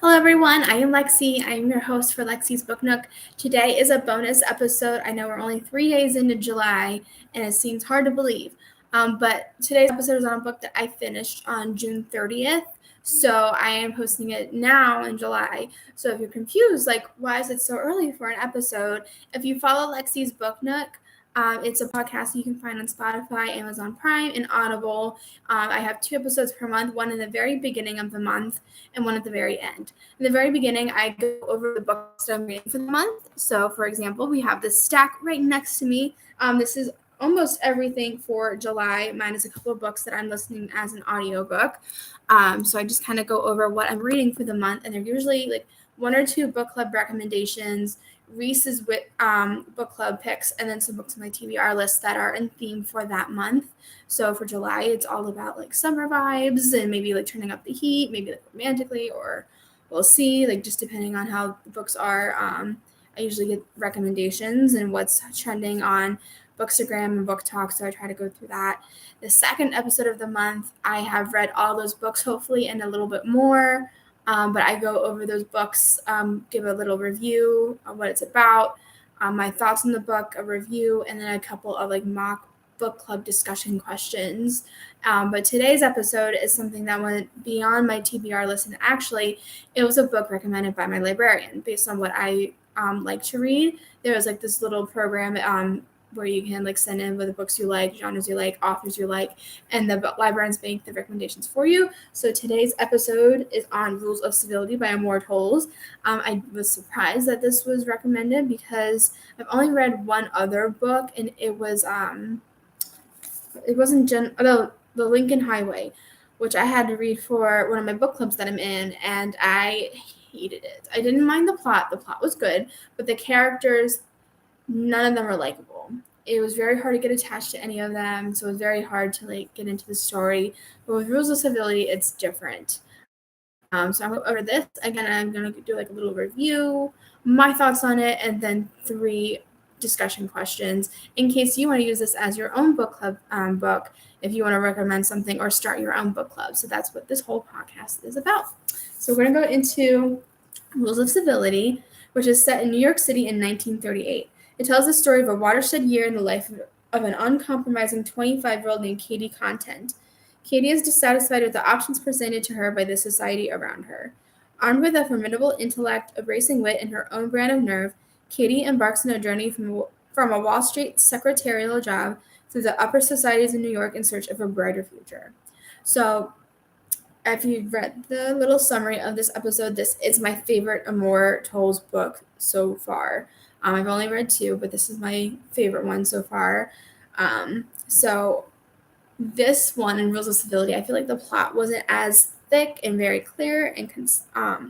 Hello, everyone. I am Lexi. I am your host for Lexi's Book Nook. Today is a bonus episode. I know we're only 3 days into July, and it seems hard to believe. But today's episode is on a book that I finished on June 30th. So I am posting it now in July. So if you're confused, like, why is it so early for an episode? If you follow Lexi's Book Nook, it's a podcast you can find on Spotify, Amazon Prime, and Audible. I have 2 episodes per month, one in the very beginning of the month and one at the very end. In the very beginning, I go over the books that I'm reading for the month. So, for example, we have this stack right next to me. This is almost everything for July, minus a couple of books that I'm listening as an audiobook. So I just kind of go over what I'm reading for the month, and they're usually like 1 or 2 book club recommendations, Reese's book club picks, and then some books on my TBR list that are in theme for that month. So for July, it's all about like summer vibes and maybe like turning up the heat, maybe like romantically, or we'll see, like just depending on how the books are. I usually get recommendations and what's trending on Bookstagram and Book Talk, so I try to go through that. The second episode of the month, I have read all those books, hopefully, and a little bit more. But I go over those books, give a little review of what it's about, my thoughts on the book, a review, and then a couple of like mock book club discussion questions. But today's episode is something that went beyond my TBR list, and actually, it was a book recommended by my librarian based on what I like to read. There was like this little program where you can like send in with the books you like, genres you like, authors you like, and the librarians make the recommendations for you. So today's episode is on Rules of Civility by Amor Towles. I was surprised that this was recommended because I've only read one other book, and it wasn't the Lincoln Highway, which I had to read for one of my book clubs that I'm in, and I hated it. I didn't mind the plot. The plot was good, but the characters, none of them were likable. It was very hard to get attached to any of them, so it was very hard to like get into the story. But with Rules of Civility, it's different. So I'm going over this again. I'm going to do like a little review, my thoughts on it, and then 3 discussion questions in case you want to use this as your own book club book. If you want to recommend something or start your own book club, so that's what this whole podcast is about. So we're going to go into Rules of Civility, which is set in New York City in 1938. It tells the story of a watershed year in the life of an uncompromising 25-year-old named Katie Content. Katie is dissatisfied with the options presented to her by the society around her. Armed with a formidable intellect, a bracing wit, and her own brand of nerve, Katie embarks on a journey from a Wall Street secretarial job through the upper societies in New York in search of a brighter future. So, if you've read the little summary of this episode, this is my favorite Amor Towles book so far. I've only read 2, but this is my favorite one so far. So this one in Rules of Civility, I feel like the plot wasn't as thick and very clear and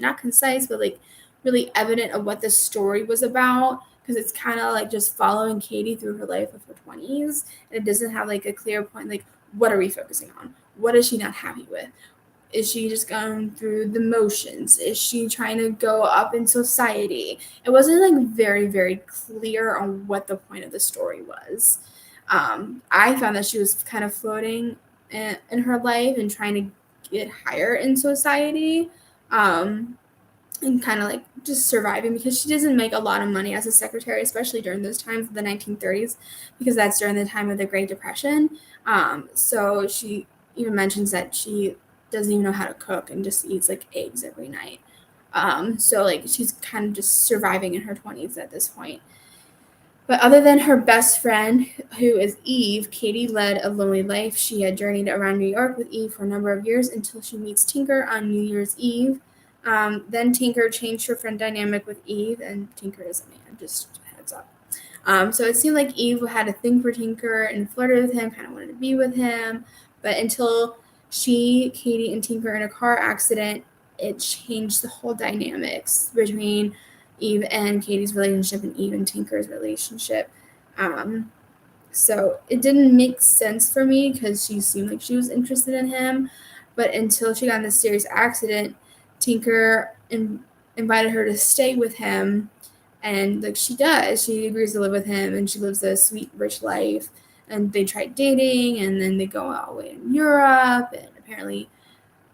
not concise, but like really evident of what the story was about, because it's kind of like just following Katie through her life of her 20s, and it doesn't have like a clear point, like what are we focusing on? What is she not happy with? Is she just going through the motions? Is she trying to go up in society? It wasn't like very, very clear on what the point of the story was. I found that she was kind of floating in her life and trying to get higher in society, and kind of like just surviving, because she doesn't make a lot of money as a secretary, especially during those times of the 1930s, because that's during the time of the Great Depression. So she even mentions that she doesn't even know how to cook and just eats like eggs every night. So like she's kind of just surviving in her 20s at this point. But other than her best friend, who is Eve, Katie led a lonely life. She had journeyed around New York with Eve for a number of years until she meets Tinker on New Year's Eve. Then Tinker changed her friend dynamic with Eve, and Tinker is a man, just heads up. So it seemed like Eve had a thing for Tinker and flirted with him, kind of wanted to be with him. But until Katie, and Tinker in a car accident, it changed the whole dynamics between Eve and Katie's relationship and Eve and Tinker's relationship. So it didn't make sense for me because she seemed like she was interested in him. But until she got in this serious accident, Tinker invited her to stay with him. And like she does, she agrees to live with him, and she lives a sweet, rich life. And they try dating, and then they go all the way in Europe, and apparently,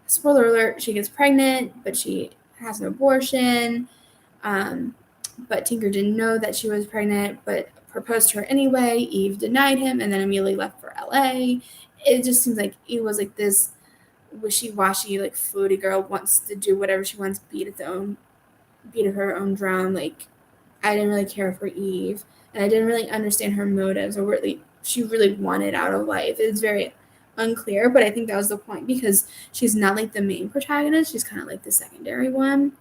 spoiler alert, she gets pregnant, but she has an abortion, but Tinker didn't know that she was pregnant, but proposed to her anyway. Eve denied him and then immediately left for LA. It just seems like Eve was like this wishy-washy, like floaty girl, wants to do whatever she wants, beat at her own drum. Like, I didn't really care for Eve, and I didn't really understand her motives or what she really wanted out of life. It's very unclear, but I think that was the point, because she's not like the main protagonist. She's kind of like the secondary one.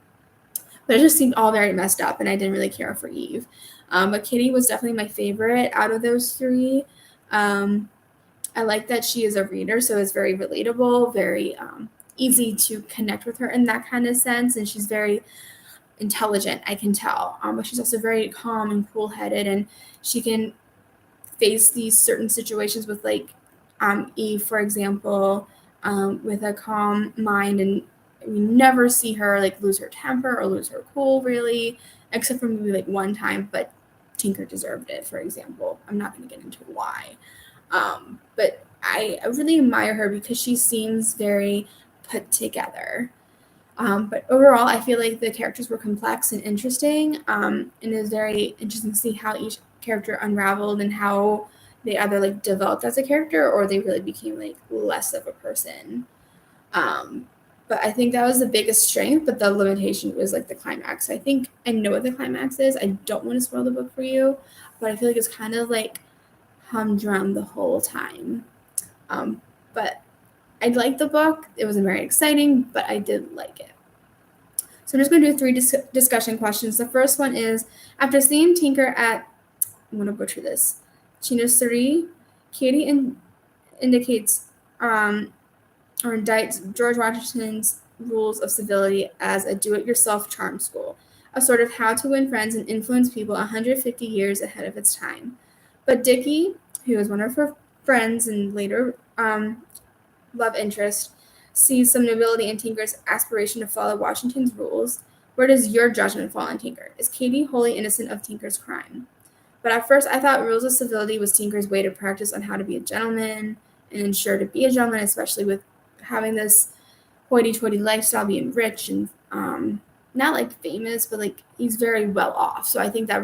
But it just seemed all very messed up, and I didn't really care for Eve. But Kitty was definitely my favorite out of those three. I like that she is a reader, so it's very relatable, very easy to connect with her in that kind of sense, and she's very intelligent, I can tell. But she's also very calm and cool-headed, and she can face these certain situations with, like, Eve, for example, with a calm mind, and we never see her like lose her temper or lose her cool, really, except for maybe like one time, but Tinker deserved it, for example. I'm not going to get into why. But I really admire her because she seems very put together. But overall, I feel like the characters were complex and interesting, and it was very interesting to see how each character unraveled and how they either like developed as a character or they really became like less of a person. But I think that was the biggest strength, but the limitation was like the climax. I think I know what the climax is. I don't want to spoil the book for you, but I feel like it's kind of like humdrum the whole time. But I liked the book. It wasn't very exciting, but I did like it. So I'm just going to do 3 discussion questions. The first one is, after seeing Tinker at, I'm going to butcher this, Chinoiserie, Katie indicates or indicts George Washington's rules of civility as a do-it-yourself charm school, a sort of how to win friends and influence people 150 years ahead of its time. But Dickie, who is one of her friends and later love interest, sees some nobility in Tinker's aspiration to follow Washington's rules. Where does your judgment fall on Tinker? Is Katie wholly innocent of Tinker's crime? But at first, I thought rules of civility was Tinker's way to practice on how to be a gentleman and ensure to be a gentleman, especially with having this hoity-toity lifestyle, being rich and not like famous, but like he's very well off. So I think that,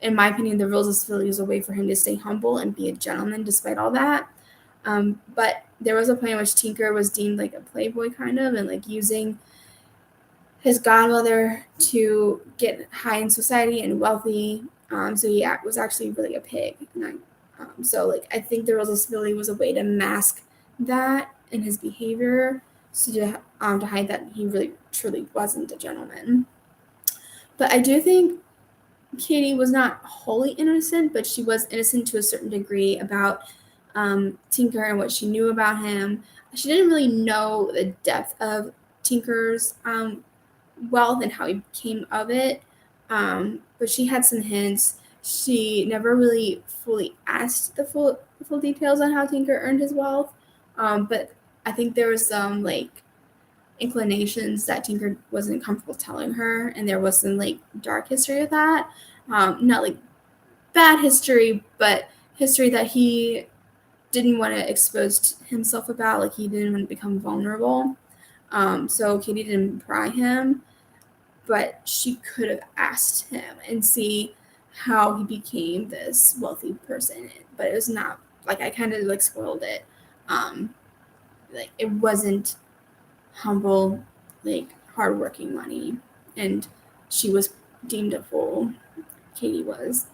in my opinion, the rules of civility was a way for him to stay humble and be a gentleman despite all that. But there was a point in which Tinker was deemed like a playboy kind of, and like using his godmother to get high in society and wealthy. So he was actually really a pig. So like I think the rules of civility was a way to mask that in his behavior, so to hide that he really truly wasn't a gentleman. But I do think Katie was not wholly innocent, but she was innocent to a certain degree about Tinker and what she knew about him. She didn't really know the depth of Tinker's wealth and how he came of it, but she had some hints. She never really fully asked the full details on how Tinker earned his wealth, but I think there was some like inclinations that Tinker wasn't comfortable telling her, and there was some like dark history of that. Not like bad history, but history that he didn't want to expose himself about. Like he didn't want to become vulnerable. So Katie didn't pry him, but she could have asked him and see how he became this wealthy person. But it was not like, I kind of like spoiled it. Like it wasn't humble, like hardworking money, and she was deemed a fool. Katie was.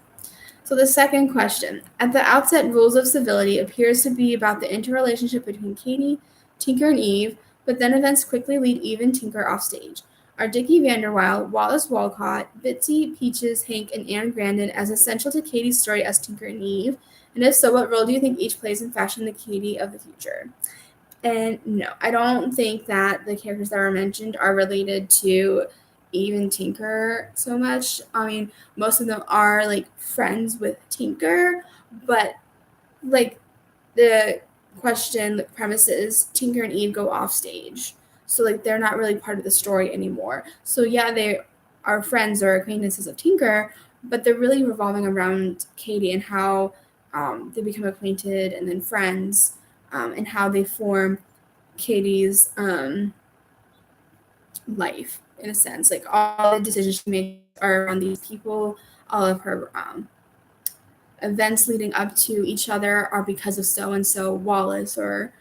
So the second question. At the outset, rules of civility appears to be about the interrelationship between Katie, Tinker, and Eve, but then events quickly lead Eve and Tinker off stage. Are Dickie Vanderwild, Wallace Walcott, Bitsy, Peaches, Hank, and Anne Grandin as essential to Katie's story as Tinker and Eve? And if so, what role do you think each plays in fashioning the Katie of the future? And no, I don't think that the characters that were mentioned are related to Eve and Tinker so much. I mean, most of them are like friends with Tinker, but like the question, the premise is Tinker and Eve go off stage. So like they're not really part of the story anymore. So yeah, they are friends or acquaintances of Tinker, but they're really revolving around Katie and how they become acquainted and then friends, and how they form Katie's life in a sense. Like all the decisions she makes are around these people. All of her events leading up to each other are because of so and so, Wallace or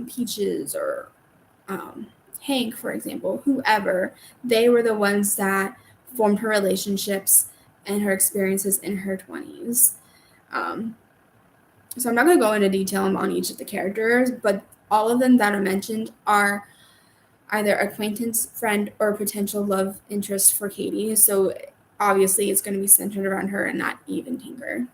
Peaches or Hank, for example, whoever. They were the ones that formed her relationships and her experiences in her 20s. So I'm not going to go into detail on each of the characters, but all of them that are mentioned are either acquaintance, friend, or potential love interest for Katie. So obviously it's going to be centered around her and not Eve and Tinker.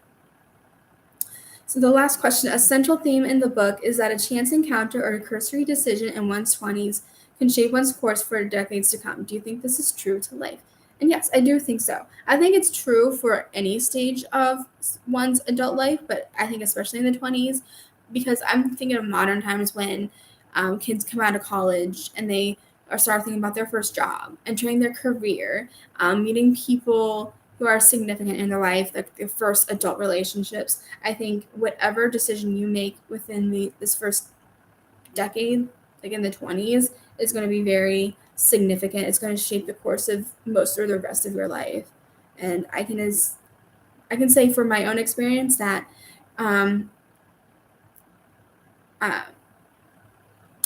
So the last question, a central theme in the book is that a chance encounter or a cursory decision in one's 20s can shape one's course for decades to come. Do you think this is true to life? And yes, I do think so. I think it's true for any stage of one's adult life, but I think especially in the 20s, because I'm thinking of modern times when kids come out of college and they are start thinking about their first job, entering their career, meeting people who are significant in their life, like their first adult relationships. I think whatever decision you make within this first decade, like in the 20s, is going to be very significant. It's going to shape the course of most or the rest of your life. And I can say from my own experience that uh,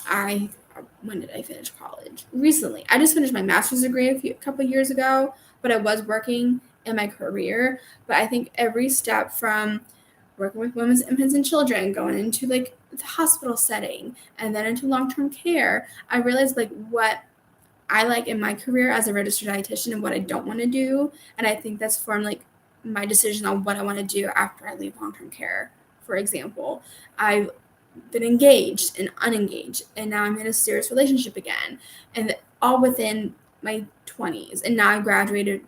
I when did I finish college? Recently. I just finished my master's degree a couple years ago, but I was working in my career. But I think every step from working with women's infants and children, going into like the hospital setting, and then into long-term care, I realized like what I like in my career as a registered dietitian and what I don't want to do. And I think that's formed like my decision on what I want to do after I leave long-term care. For example, I've been engaged and unengaged, and now I'm in a serious relationship again, and all within my 20s. And now I graduated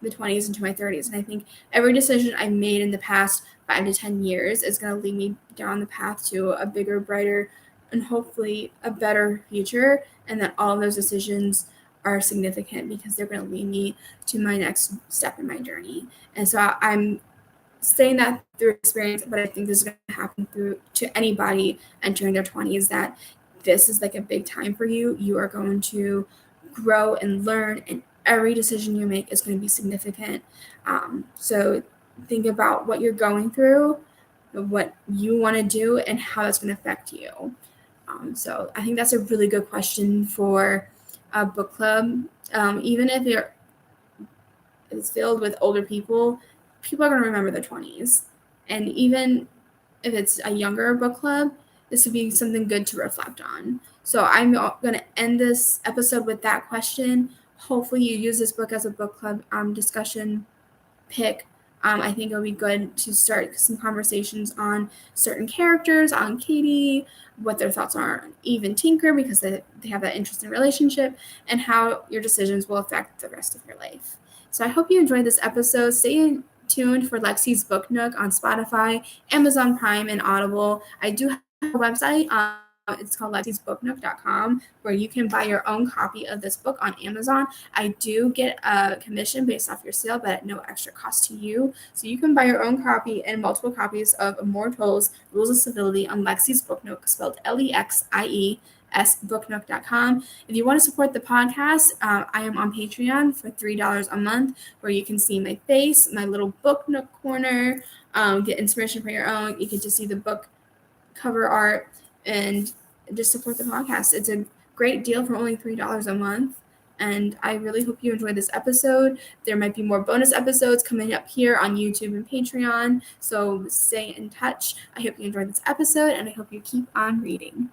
the 20s into my 30s. And I think every decision I made in the past 5 to 10 years is going to lead me down the path to a bigger, brighter, and hopefully a better future. And that all of those decisions are significant because they're going to lead me to my next step in my journey. And so I'm saying that through experience, but I think this is going to happen to anybody entering their 20s, that this is like a big time for you. You are going to grow and learn, and every decision you make is going to be significant. So think about what you're going through, what you want to do, and how that's going to affect you. So I think that's a really good question for a book club. Even if it's filled with older people are going to remember their 20s. And even if it's a younger book club, this would be something good to reflect on. So I'm going to end this episode with that question. Hopefully you use this book as a book club discussion pick. I think it'll be good to start some conversations on certain characters, on Katie, what their thoughts are on Eve and Tinker, because they have that interesting relationship, and how your decisions will affect the rest of your life. So I hope you enjoyed this episode. Stay tuned for Lexi's Book Nook on Spotify, Amazon Prime, and Audible. I do have a website. It's called lexisbooknook.com, where you can buy your own copy of this book on Amazon. I do get a commission based off your sale, but at no extra cost to you. So you can buy your own copy and multiple copies of Amor Towles, Rules of Civility on Lexi's Book Nook, spelled LEXIESbooknook.com. If you want to support the podcast, I am on Patreon for $3 a month, where you can see my face, my little book nook corner, get inspiration for your own. You can just see the book cover art and just support the podcast. It's a great deal for only $3 a month. And I really hope you enjoyed this episode. There might be more bonus episodes coming up here on YouTube and Patreon. So stay in touch. I hope you enjoyed this episode, and I hope you keep on reading.